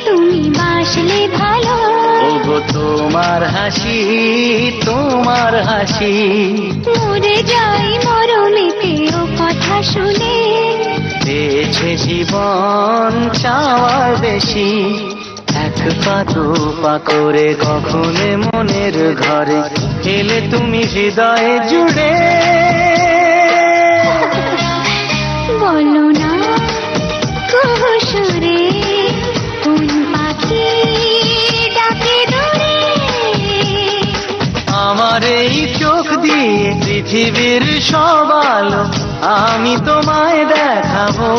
তুমি বাসলে ভালো। ওগো তোমার হাসি, তোমার হাসি, মরে যাই মরমেতে ও কথা শুনে। পেয়েছে জীবন চাওয়ার বেশি, এক পা দু পা করে কখনো মনের ঘরে এলে তুমি হৃদয়ে জুড়ে। বলো না কুহুসুরে কোন পাখি ডাকে দূরে। আমার এই চোখ দিয়ে পৃথিবীর সব আলো আমি তোমায় দেখাবো।